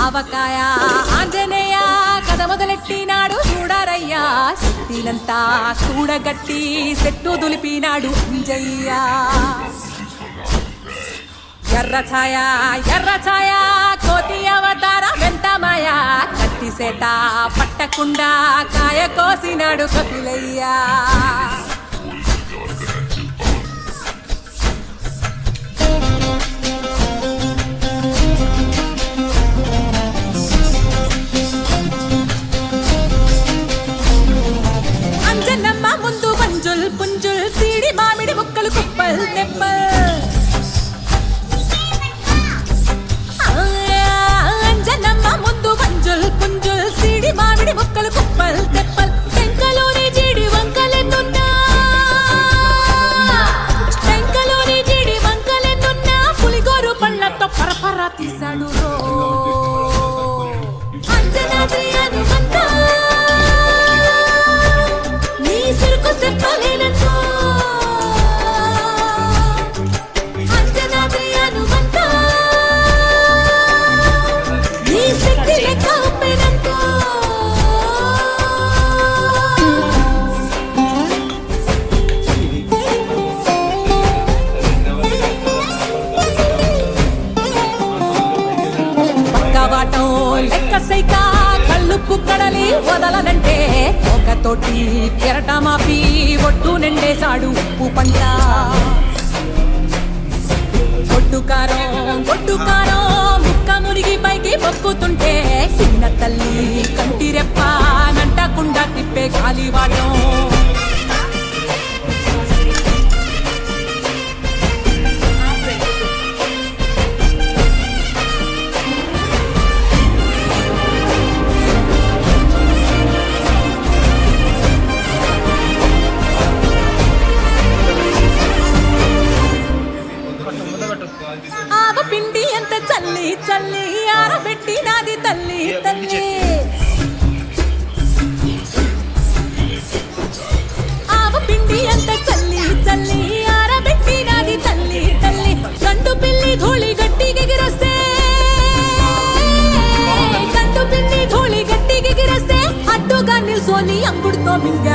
ఆవకాయ ఆంజనేయ కథ మొదలెట్టినాడు చూడారయ్యా శక్తినంతా కూడగట్టి చెట్టు దులిపినాడు అంజయ్య ఎర్ర ఛాయ కోతి అవతార వెంటమాయ కత్తి సేత పట్టకుండా కాయ కోసినాడు కపిలయ్యా అంజనమ్మ ముందు పంజుల్ పుంజుల్ సీడి మామిడి ముక్కలు కుప్పల్ తెప్పల్ అంజనమ్మ ముందు పంజుల్ పుంజుల్ సీడి మామిడి ముక్కలు కుప్పల్ తెప్పల్ టెంకలోని జీడి వంకలెన్నున్నా పులిగోరు పళ్ళతో పరపర తీశాడు అంజనాద్రి హనుమంత నీ సిరుకు చెప్పలేనంత అంజనాద్రి హనుమంత నీ శక్తి లెక్క ఒప్పినంత పక్కవాటం లెక్క సైకా కళ్ళుప్పు కడలి వదలనంటే ఒకతోటి కెరటమాపి ఒట్టు నిండేశాడు ఉప్పు పంట గొడ్డుకారం ముక్క మునిగి పైకి మొక్కుతుంటే చిన్న తల్లి కంటి రెప్ప నంటకుండా తిప్పే గాలివాటం ఆవ పిండి ఎంత చల్లి చల్లి ఆరబెట్టి నాది తల్లి తల్లి ఆవ పిండి ఎంత చల్లి చల్లి ఆరబెట్టి నాది తల్లి తల్లి గండు పిల్లి ధూళి గట్టిగెగిరొస్తే అడ్డుగా నిల్సోని అంగుడుతో మింగా